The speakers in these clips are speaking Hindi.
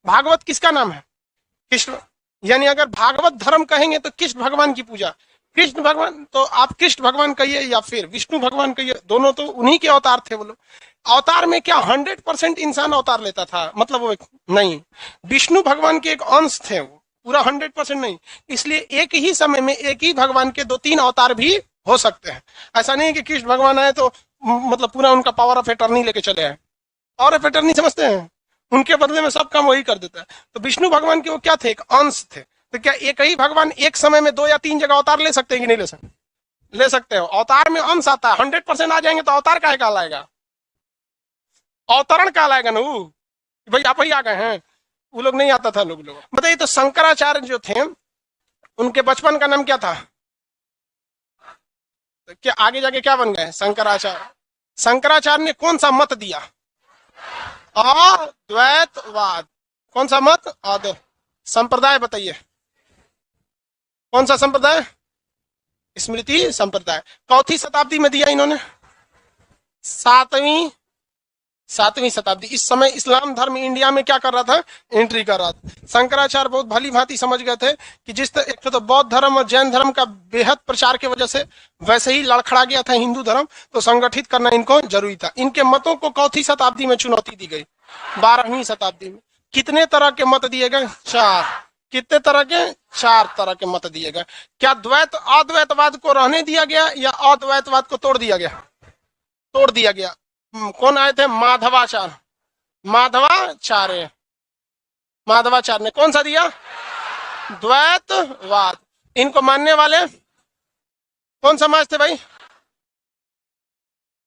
भागवत किसका नाम है? कृष्ण। यानी अगर भागवत धर्म कहेंगे तो कृष्ण भगवान की पूजा, कृष्ण भगवान, तो आप कृष्ण भगवान कहिए या फिर विष्णु भगवान कहिए, दोनों तो उन्हीं के अवतार थे वो लोग। अवतार में क्या 100% इंसान अवतार लेता था? मतलब वो नहीं, विष्णु भगवान के एक अंश थे वो, पूरा 100% नहीं। इसलिए एक ही समय में एक ही भगवान के 2-3 अवतार भी हो सकते हैं। ऐसा नहीं कि कृष्ण भगवान आए तो मतलब पूरा उनका पावर ऑफ एटर्नी लेके चले आए। पावर ऑफ एटर्नी समझते हैं? उनके बदले में सब काम वही कर देता है। तो विष्णु भगवान के वो क्या थे? एक अंश थे। तो क्या एक ही भगवान एक समय में 2 या 3 जगह अवतार ले सकते हैं कि नहीं ले सकते? ले सकते हो। अवतार में अंश आता है, 100% आ जाएंगे तो अवतार काहे कहलाएगा? अवतरण कहलाएगा ना वो, भाई आप ही आ गए हैं। वो लोग नहीं आता था लोग बताइए। तो शंकराचार्य जो थे उनके बचपन का नाम क्या था? तो क्या आगे जाके क्या बन गए? शंकराचार्य। शंकराचार्य ने कौन सा मत दिया? अद्वैतवाद। कौन सा मत? अद्वैत। संप्रदाय बताइए, कौन सा संप्रदाय? स्मृति संप्रदाय। चौथी शताब्दी में दिया इन्होंने? सातवीं शताब्दी। इस समय इस्लाम धर्म इंडिया में क्या कर रहा था? एंट्री कर रहा था। शंकराचार्य बहुत भली भांति समझ गए थे कि जिस एक तो बौद्ध धर्म और जैन धर्म का बेहद प्रचार की वजह से वैसे ही लड़खड़ा गया था हिंदू धर्म, तो संगठित करना इनको जरूरी था। इनके मतों को चौथी शताब्दी में चुनौती दी गई। 12वीं शताब्दी में कितने तरह के मत दिए गए? 4। कितने तरह के? 4 तरह के मत दिए गए। क्या द्वैत अद्वैतवाद को रहने दिया गया या अद्वैतवाद को तोड़ दिया गया? तोड़ दिया गया। कौन आए थे? माधवाचार्य। माधवाचार्य ने कौन सा दिया? द्वैतवाद। इनको मानने वाले कौन समाज थे भाई?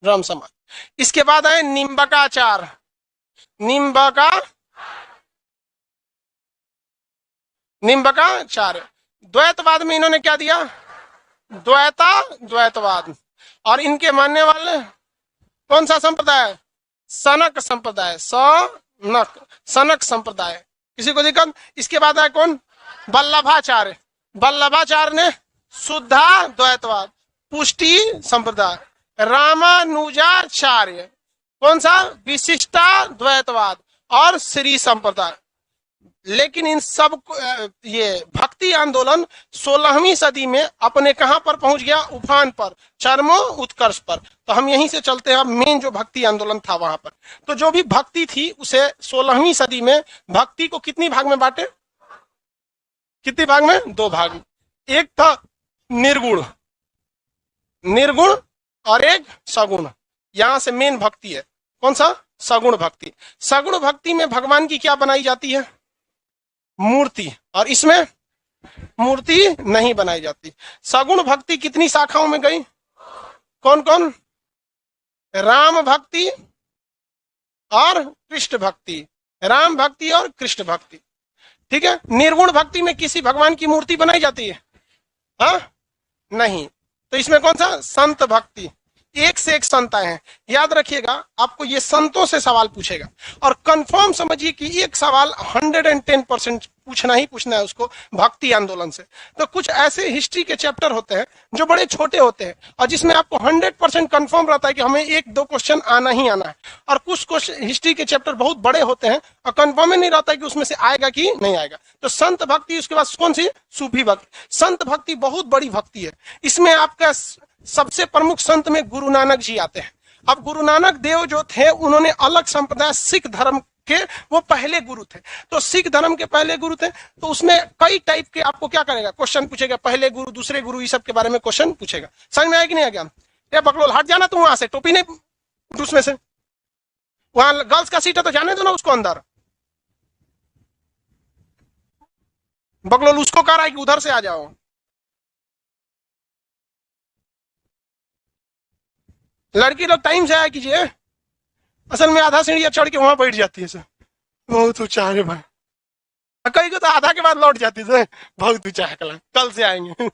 ब्रह्म समाज। इसके बाद आए निम्बकाचार्य। निम्बकाचार्य। द्वैतवाद में इन्होंने क्या दिया? द्वैतवाद। और इनके मानने वाले कौन सा संप्रदाय? सनक संप्रदाय। सनक संप्रदाय। किसी को दिक्कत? इसके बाद आए कौन? वल्लभाचार्य। वल्लभाचार्य ने शुद्धा द्वैतवाद। पुष्टि संप्रदाय। रामानुजाचार्य कौन सा? विशिष्टा द्वैतवाद और श्री संप्रदाय। लेकिन इन सब ये भक्ति आंदोलन 16वीं सदी में अपने कहां पर पहुंच गया? उफान पर, चरमो उत्कर्ष पर। तो हम यहीं से चलते हैं मेन जो भक्ति आंदोलन था वहां पर। तो जो भी भक्ति थी उसे 16वीं सदी में भक्ति को कितनी भाग में बांटे? कितनी भाग में? 2 भाग में। एक था निर्गुण और एक सगुण। यहां से मेन भक्ति है कौन सा? सगुण भक्ति। सगुण भक्ति में भगवान की क्या बनाई जाती है? मूर्ति। और इसमें मूर्ति नहीं बनाई जाती। सगुण भक्ति कितनी शाखाओं में गई? कौन कौन? राम भक्ति और कृष्ण भक्ति। राम भक्ति और कृष्ण भक्ति। ठीक है। निर्गुण भक्ति में किसी भगवान की मूर्ति बनाई जाती है? हाँ, नहीं। तो इसमें कौन सा? संत भक्ति। एक से एक संत आए हैं। याद रखिएगा, आपको ये संतों से सवाल पूछेगा और कंफर्म समझिए कि एक सवाल 110% पूछना ही पूछना है उसको भक्ति आंदोलन से। तो कुछ ऐसे हिस्ट्री के चैप्टर होते हैं जो बड़े छोटे होते हैं और जिसमें आपको 100% कंफर्म रहता है कि हमें 1-2 क्वेश्चन आना ही आना है। और कुछ हिस्ट्री के चैप्टर बहुत बड़े होते हैं और कंफर्म ही नहीं रहता है कि उसमें से आएगा कि नहीं आएगा। तो संत भक्ति, उसके बाद कौन सी? सूफी भक्ति। संत भक्ति बहुत बड़ी भक्ति है। इसमें आपका सबसे प्रमुख संत में गुरु नानक जी आते हैं। अब गुरु नानक देव जो थे उन्होंने अलग संप्रदाय सिख धर्म के वो पहले गुरु थे। तो सिख धर्म के पहले गुरु थे। तो उसमें कई टाइप के आपको क्या करेगा? क्वेश्चन पूछेगा। पहले गुरु, दूसरे गुरु, ये सब के बारे में क्वेश्चन पूछेगा। समझ में आया कि नहीं आ गया? ये बकलोल हट जाना तुम वहां से, टोपी नहीं उसमें से। वहां गर्ल्स का सीट है तो जाने दो ना उसको अंदर। बकलोल उसको कह रहा है कि उधर से आ जाओ। लड़की लोग टाइम से आया कीजिए। असल में आधा सीढ़ियां चढ़ के वहां बैठ जाती है सर, बहुत ऊंचा है भाई। कहीं को तो आधा के बाद लौट जाती है, बहुत ऊंचा है, कल से आएंगे।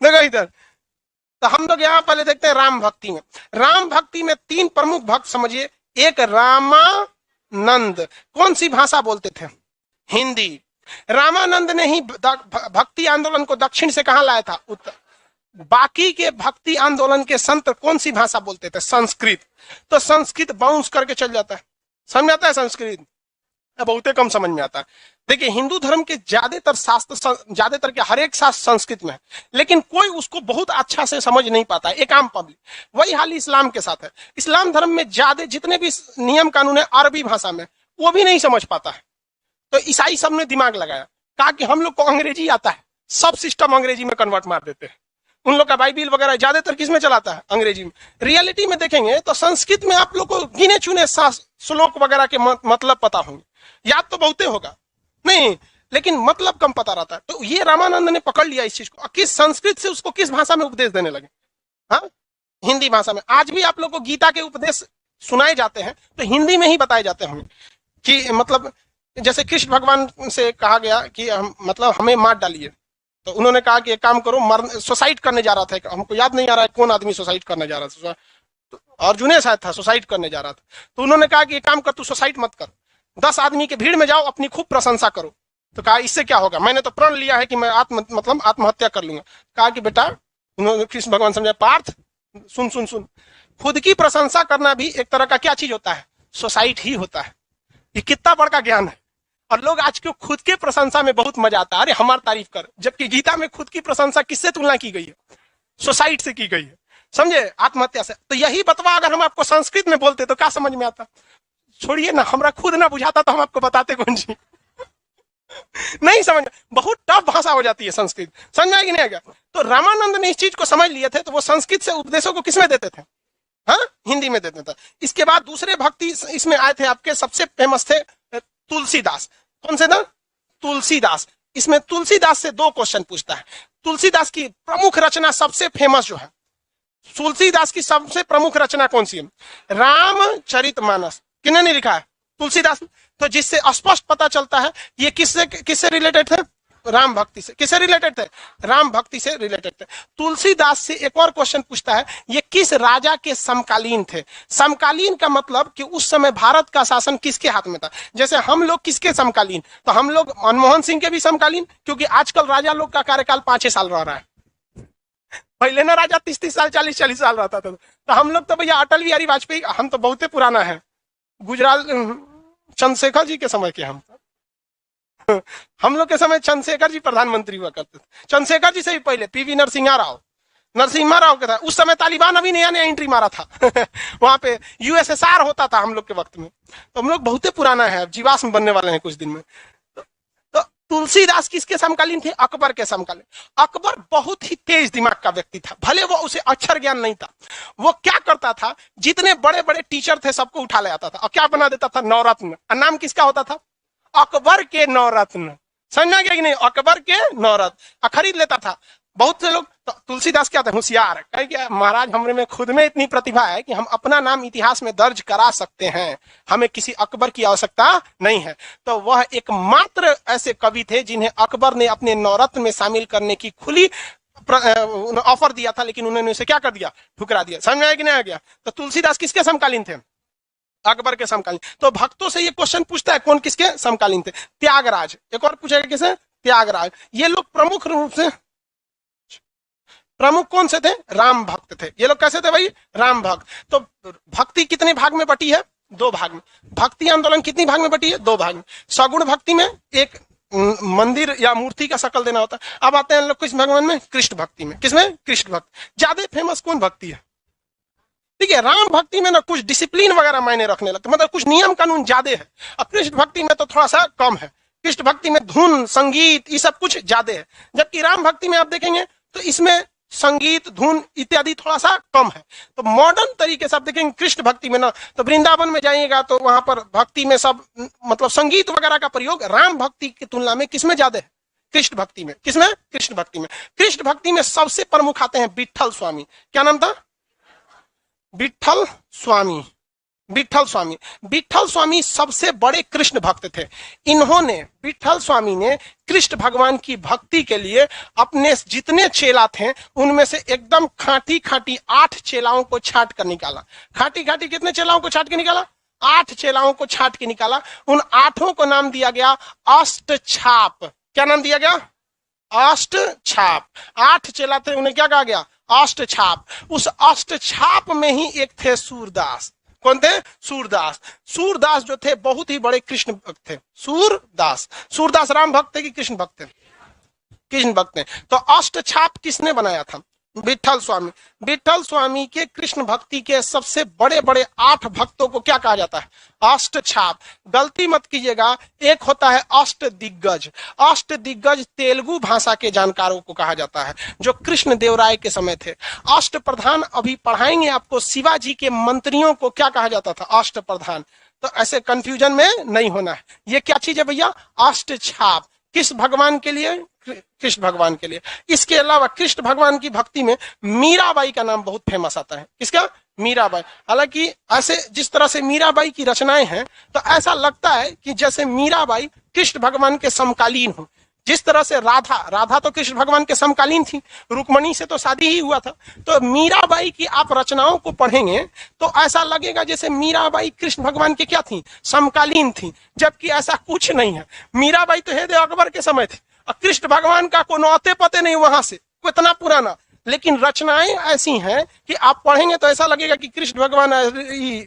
देखो इधर, तो हम लोग यहाँ पहले देखते हैं राम भक्ति में। राम भक्ति में 3 प्रमुख भक्त समझिए। एक रामानंद। कौन सी भाषा बोलते थे? हिंदी। रामानंद ने ही भक्ति आंदोलन को दक्षिण से कहां लाया था? उत्तर। बाकी के भक्ति आंदोलन के संत कौन सी भाषा बोलते थे? संस्कृत। तो संस्कृत बाउंस करके चल जाता है। समझ आता है संस्कृत? बहुत कम समझ में आता है। देखिए हिंदू धर्म के ज्यादातर शास्त्र, ज्यादातर के हर एक शास्त्र संस्कृत में है, लेकिन कोई उसको बहुत अच्छा से समझ नहीं पाता है, एक आम पब्लिक। वही हाल इस्लाम के साथ है। इस्लाम धर्म में ज्यादा जितने भी नियम कानून है अरबी भाषा में, वो भी नहीं समझ पाता है। तो ईसाई सब ने दिमाग लगाया, कहा कि हम लोग को अंग्रेजी आता है, सब सिस्टम अंग्रेजी में कन्वर्ट मार देते हैं। उन लोग का बाइबिल वगैरह ज्यादातर किस में चलाता है? अंग्रेजी में। रियलिटी में देखेंगे तो संस्कृत में आप लोग को गिने चुने श्लोक वगैरह के मतलब पता होंगे, याद तो बहुते होगा नहीं, लेकिन मतलब कम पता रहता है। तो ये रामानंद ने पकड़ लिया इस चीज को, किस संस्कृत से उसको किस भाषा में उपदेश देने लगे? हाँ, हिंदी भाषा में। आज भी आप लोग को गीता के उपदेश सुनाए जाते हैं तो हिंदी में ही बताए जाते हैं कि मतलब जैसे कृष्ण भगवान से कहा गया कि हम मतलब हमें मार डालिए, तो उन्होंने कहा कि एक काम करो, मर सुसाइड करने जा रहा था, हमको याद नहीं आ रहा है कौन आदमी सुसाइड करने जा रहा था, तो अर्जुन शायद था, सुसाइड करने जा रहा था। तो उन्होंने कहा कि एक काम कर, तू सुसाइड मत कर, 10 आदमी के भीड़ में जाओ, अपनी खूब प्रशंसा करो। तो कहा इससे क्या होगा, मैंने तो प्रण लिया है कि मैं आत्महत्या कर लूंगा। कहा कि बेटा, उन्होंने कृष्ण भगवान समझा, पार्थ सुन सुन सुन, खुद की प्रशंसा करना भी एक तरह का क्या चीज होता है? सुसाइड ही होता है। ये कितना बड़ा ज्ञान है। और लोग आज के खुद के प्रशंसा में बहुत मजा आता है, अरे हमारी तारीफ कर, जबकि गीता में खुद की प्रशंसा किससे तुलना की गई है? सुसाइड से की गई है, समझे, आत्महत्या से। तो यही बतवा अगर हम आपको संस्कृत में बोलते तो क्या समझ में आता? छोड़िए ना, हमरा खुद ना बुझाता तो हम आपको बताते कौन जी। नहीं समझ, बहुत टफ भाषा हो जाती है संस्कृत, समझ में नहीं आ गया? तो रामानंद ने इस चीज को समझ लिए थे, तो वो संस्कृत से उपदेशों को किसमें देते थे? हाँ, हिंदी में देते थे। इसके बाद दूसरे भक्ति इसमें आए थे आपके, सबसे फेमस थे तुलसीदास। कौन से था? तुलसीदास। इसमें तुलसीदास से 2 क्वेश्चन पूछता है। तुलसीदास की प्रमुख रचना सबसे फेमस जो है, तुलसीदास की सबसे प्रमुख रचना कौन सी है? रामचरितमानस। किन्होंने लिखा है? तुलसीदास। तो जिससे स्पष्ट पता चलता है ये किससे रिलेटेड थे? राम भक्ति से। किससे रिलेटेड थे? राम भक्ति से रिलेटेड थे। तुलसीदास से एक और क्वेश्चन पूछता है, ये किस राजा के समकालीन थे? समकालीन का मतलब कि उस समय भारत का शासन किसके हाथ में था। जैसे हम लोग किसके समकालीन, तो हम लोग मनमोहन सिंह के भी समकालीन, क्योंकि आजकल राजा लोग का कार्यकाल 5 साल रह रहा है। पहले ना राजा 30 साल 40 साल रहता था। तो हम लोग तो भैया अटल बिहारी वाजपेयी, हम तो बहुत पुराना है, गुजरात चंद्रशेखर जी के समय के हम लोग के समय चंद्रशेखर जी प्रधानमंत्री हुआ करते थे। चंद्रशेखर जी से भी पहले पीवी नरसिम्हा राव के था। उस समय तालिबान अभी नया एंट्री मारा था वहां पे यूएसएसआर होता था हम लोग के वक्त में। तो हम लोग बहुत पुराना है, जीवाश्म बनने वाले हैं कुछ दिन में। तो तुलसीदास किसके समकालीन थे? अकबर के समकालीन। अकबर बहुत ही तेज दिमाग का व्यक्ति था, भले वो उसे अक्षर ज्ञान नहीं था। वो क्या करता था, जितने बड़े बड़े टीचर थे सबको उठा ले आता था और क्या बना देता था? नवरत्न। नाम किसका होता था? अकबर के नवरत्न। समझना क्या कि नहीं? अकबर के नवरत्न खरीद लेता था। बहुत से लोग, तो तुलसीदास क्या था? होशियार। कहे क्या महाराज, हमरे में खुद में इतनी प्रतिभा है कि हम अपना नाम इतिहास में दर्ज करा सकते हैं, हमें किसी अकबर की आवश्यकता नहीं है। तो वह एकमात्र ऐसे कवि थे जिन्हें अकबर ने अपने नवरत्न में शामिल करने की खुली ऑफर दिया था, लेकिन उन्होंने उसे क्या कर दिया? ठुकरा दिया। समझ में आया कि नहीं आ गया? तो तुलसीदास किसके समकालीन थे? अकबर के समकालीन। तो भक्तों से ये क्वेश्चन पूछता है, कौन किसके समकालीन थे? त्यागराज। एक और पूछेगा किसे? त्यागराज। ये लोग प्रमुख रूप से, प्रमुख कौन से थे? राम भक्त थे। ये लोग कैसे थे भाई? राम भक्त। तो भक्ति कितने भाग में बटी है? 2 भाग में। भक्ति आंदोलन कितनी भाग में बटी है? 2 भाग में। सगुण भक्ति में एक मंदिर या मूर्ति का शक्ल देना होता है। अब आते हैं लोग किस भगवान में? कृष्ण भक्ति में। किसमें? कृष्ण भक्ति। ज्यादा फेमस कौन भक्ति है? ठीक है, राम भक्ति में ना कुछ डिसिप्लिन वगैरह मायने रखने लगते, मतलब कुछ नियम कानून ज्यादा है। और कृष्ण भक्ति में तो थोड़ा सा कम है। कृष्ण भक्ति में धुन संगीत ये सब कुछ ज्यादा है, जबकि राम भक्ति में आप देखेंगे तो इसमें संगीत धुन इत्यादि थोड़ा सा कम है। तो मॉडर्न तरीके से आप देखेंगे कृष्ण भक्ति में ना, तो वृंदावन में जाइएगा तो वहां पर भक्ति में सब मतलब संगीत वगैरह का प्रयोग राम भक्ति की तुलना में किसमें ज्यादा है? कृष्ण भक्ति में। किसमें? कृष्ण भक्ति में। कृष्ण भक्ति में सबसे प्रमुख आते हैं विट्ठल स्वामी। क्या नाम था? विट्ठल स्वामी। विट्ठल स्वामी। विट्ठल स्वामी सबसे बड़े कृष्ण भक्त थे। इन्होंने, विट्ठल स्वामी ने कृष्ण भगवान की भक्ति के लिए अपने जितने चेला थे उनमें से एकदम खाटी खाटी 8 चेलाओं को छांट कर निकाला। खाटी खाटी कितने चेलाओं को छांट के निकाला? 8 चेलाओं को छांट के निकाला। उन 8 को नाम दिया गया अष्टछाप। क्या नाम दिया गया? अष्टछाप। 8 चेला थे, उन्हें क्या कहा गया? अष्टछाप। उस अष्टछाप में ही एक थे सूरदास। कौन थे? सूरदास। सूरदास जो थे बहुत ही बड़े कृष्ण भक्त थे। सूरदास, सूरदास राम भक्त थे कि कृष्ण भक्त थे? कृष्ण भक्त थे। तो अष्टछाप किसने बनाया था? विठल स्वामी। विठल स्वामी के कृष्ण भक्ति के सबसे बड़े बड़े 8 भक्तों को क्या कहा जाता है? अष्टछाप। गलती मत कीजिएगा, एक होता है अष्ट दिग्गज। अष्ट दिग्गज तेलुगु भाषा के जानकारों को कहा जाता है, जो कृष्ण देव राय के समय थे। अष्ट प्रधान अभी पढ़ाएंगे आपको, शिवाजी के मंत्रियों को क्या कहा जाता था? अष्ट प्रधान। तो ऐसे कंफ्यूजन में नहीं होना है। ये क्या चीज है भैया? अष्टछाप। किस भगवान के लिए? कृष्ण भगवान के लिए। इसके अलावा कृष्ण भगवान की भक्ति में मीराबाई का नाम बहुत फेमस आता है। किसका? मीराबाई। हालांकि ऐसे जिस तरह से मीराबाई की रचनाएं हैं, तो ऐसा लगता है कि जैसे मीराबाई कृष्ण भगवान के समकालीन हो। जिस तरह से राधा तो कृष्ण भगवान के समकालीन थी, रुक्मणी से तो शादी ही हुआ था। तो मीराबाई की आप रचनाओं को पढ़ेंगे तो ऐसा लगेगा जैसे मीराबाई कृष्ण भगवान के क्या थी? समकालीन थी, जबकि ऐसा कुछ नहीं है। मीराबाई तो है अकबर के समय थे, और कृष्ण भगवान का कोई नौते पते नहीं वहां से, कितना पुराना। लेकिन रचनाएं ऐसी हैं कि आप पढ़ेंगे तो ऐसा लगेगा कि कृष्ण भगवान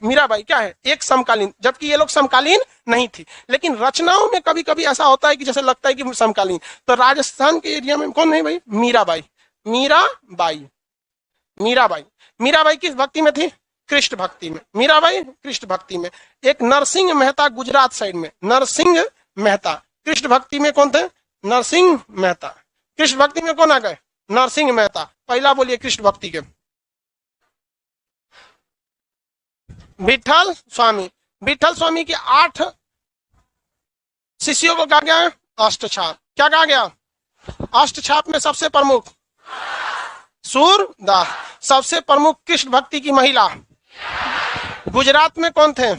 मीराबाई क्या है? एक समकालीन, जबकि ये लोग समकालीन नहीं थी। लेकिन रचनाओं में कभी कभी ऐसा होता है कि जैसे लगता है कि समकालीन। तो राजस्थान के एरिया में कौन है भाई? मीराबाई। मीराबाई, मीराबाई। मीराबाई किस भक्ति में थी? कृष्ण भक्ति में। मीराबाई कृष्ण भक्ति में। एक नरसिंह मेहता गुजरात साइड में, नरसिंह मेहता कृष्ण भक्ति में कौन थे? नरसिंह मेहता। कृष्ण भक्ति में कौन आ गए? नरसिंह मेहता। पहला बोलिए कृष्ण भक्ति के। विठल स्वामी। विठल स्वामी के 8 शिष्यों को कहा गया है अष्टछाप। क्या कहा गया? अष्टछाप में सबसे प्रमुख सूरदास। सबसे प्रमुख कृष्ण भक्ति की महिला गुजरात में कौन थे?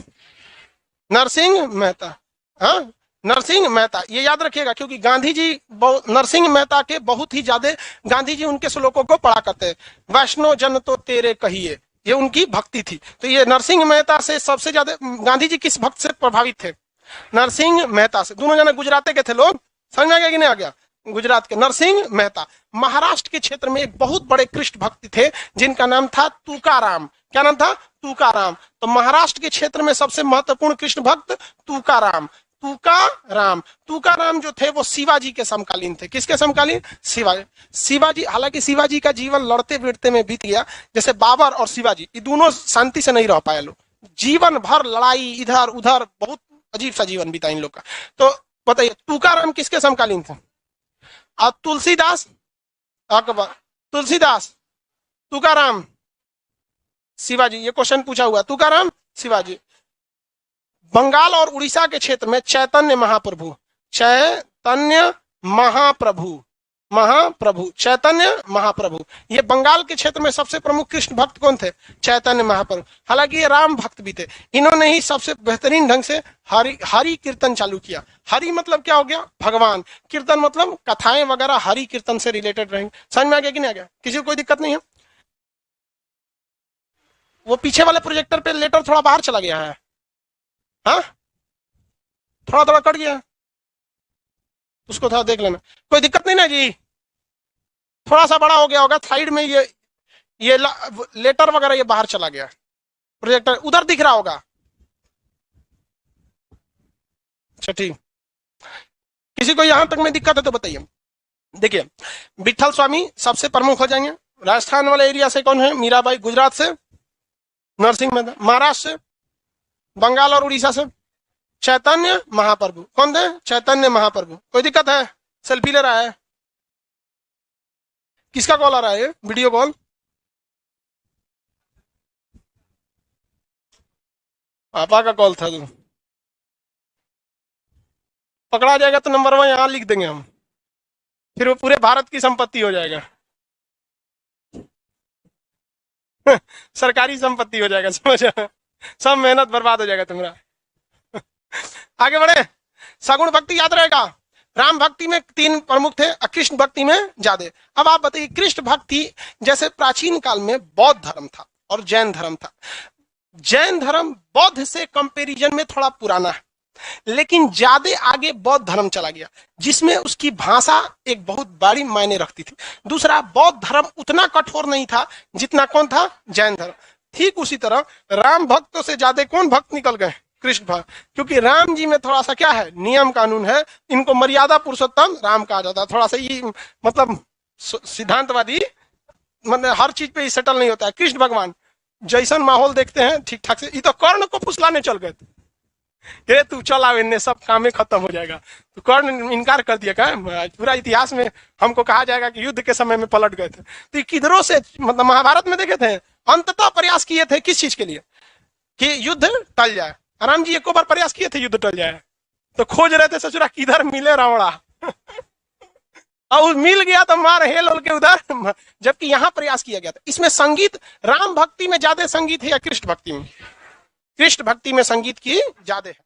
नरसिंह मेहता। हाँ, नरसिंह मेहता। ये याद रखिएगा, क्योंकि गांधी जी नरसिंह मेहता के बहुत ही ज्यादा, गांधी जी उनके श्लोकों को पढ़ा करते हैं। वैष्णो जन तो तेरे कहिए, ये उनकी भक्ति थी। तो ये नरसिंह मेहता से सबसे ज्यादा, गांधी जी किस भक्त से प्रभावित थे? नरसिंह मेहता से। दोनों जने गुजरात के थे लोग, समझ में आ गया कि नहीं आ गया? गुजरात के नरसिंह मेहता। महाराष्ट्र के क्षेत्र में एक बहुत बड़े कृष्ण भक्त थे जिनका नाम था तुकाराम। क्या नाम था? तुकाराम। तो महाराष्ट्र के क्षेत्र में सबसे महत्वपूर्ण कृष्ण भक्त तुकाराम। तुकाराम। तुकाराम जो थे वो शिवाजी के समकालीन थे। किसके समकालीन? शिवाजी। शिवाजी, हालांकि शिवाजी का जीवन लड़ते भिड़ते में बीत गया। जैसे बाबर और शिवाजी, ये दोनों शांति से नहीं रह पाए लोग, जीवन भर लड़ाई इधर उधर, बहुत अजीब सा जीवन बीता इन लोग का। तो बताइए तुकाराम किसके समकालीन थे? और तुलसीदास अकबर, तुलसीदास, तुकाराम, शिवाजी। ये क्वेश्चन पूछा हुआ, तुकाराम, शिवाजी। बंगाल और उड़ीसा के क्षेत्र में चैतन्य महाप्रभु, चैतन्य महाप्रभु, महाप्रभु, चैतन्य महाप्रभु। ये बंगाल के क्षेत्र में सबसे प्रमुख कृष्ण भक्त कौन थे? चैतन्य महाप्रभु। हालांकि ये राम भक्त भी थे। इन्होंने ही सबसे बेहतरीन ढंग से हरि कीर्तन चालू किया। हरि मतलब क्या हो गया? भगवान। कीर्तन मतलब कथाएं वगैरह हरि कीर्तन से रिलेटेड रहेंगे। समझ में आ गया कि नहीं आ गया? किसी को कोई दिक्कत नहीं है? वो पीछे वाले प्रोजेक्टर पे लेटर थोड़ा बाहर चला गया है, हाँ, थोड़ा थोड़ा कट गया, उसको थोड़ा देख लेना। कोई दिक्कत नहीं ना जी? थोड़ा सा बड़ा हो गया होगा साइड में, ये लेटर वगैरह ये बाहर चला गया। प्रोजेक्टर उधर दिख रहा होगा। अच्छा ठीक, किसी को यहां तक में दिक्कत है तो बताइए। देखिए विठल स्वामी सबसे प्रमुख हो जाएंगे। राजस्थान वाले एरिया से कौन है? मीराबाई। गुजरात से नरसिंह मेहता। महाराष्ट्र से, बंगाल और उड़ीसा से चैतन्य महाप्रभु। कौन थे? चैतन्य महाप्रभु। कोई दिक्कत है? सेल्फी ले रहा है? किसका कॉल आ रहा है? Video call? पापा का कॉल था। पकड़ा जाएगा तो नंबर 1 यहां लिख देंगे हम, फिर वो पूरे भारत की संपत्ति हो जाएगा। सरकारी संपत्ति हो जाएगा, समझ? सब मेहनत बर्बाद हो जाएगा तुम्हारा। आगे बढ़े। सगुण भक्ति याद रहेगा। राम भक्ति में 3 प्रमुख थे, कृष्ण भक्ति में ज्यादा। अब आप बताइए, कृष्ण भक्ति जैसे प्राचीन काल में बौद्ध धर्म था और जैन धर्म था। जैन धर्म बौद्ध से कंपैरिजन में थोड़ा पुराना है, लेकिन ज्यादा आगे बौद्ध धर्म चला गया, जिसमें उसकी भाषा एक बहुत बड़ी मायने रखती थी। दूसरा, बौद्ध धर्म उतना कठोर नहीं था जितना कौन था? जैन धर्म। ठीक उसी तरह राम भक्तों से ज्यादा कौन भक्त निकल गए? कृष्ण भक्त। क्योंकि राम जी में थोड़ा सा क्या है, नियम कानून है, इनको मर्यादा पुरुषोत्तम राम कहा जाता है। थोड़ा सा ये मतलब सिद्धांतवादी, मतलब हर चीज पे ही सेटल नहीं होता है। कृष्ण भगवान जैसन माहौल देखते हैं ठीक ठाक से, ये तो कर्ण को फुसलाने चल गए थे, तू चल आओ इनने, सब काम खत्म हो जाएगा। तो कर्ण इनकार कर दिया। क्या पूरा इतिहास में हमको कहा जाएगा कि युद्ध के समय में पलट गए थे। तो किधरों से, मतलब महाभारत में देखे थे, अंततः प्रयास किए थे किस चीज के लिए? कि युद्ध टल जाए। राम जी एको बार प्रयास किए थे युद्ध टल जाए? तो खोज रहे थे ससुरा किधर मिले रावणा और मिल गया तो मार हेल होल के उधर, जबकि यहां प्रयास किया गया था। इसमें संगीत राम भक्ति में ज्यादा संगीत है या कृष्ण भक्ति में? कृष्ण भक्ति में संगीत की ज्यादा है।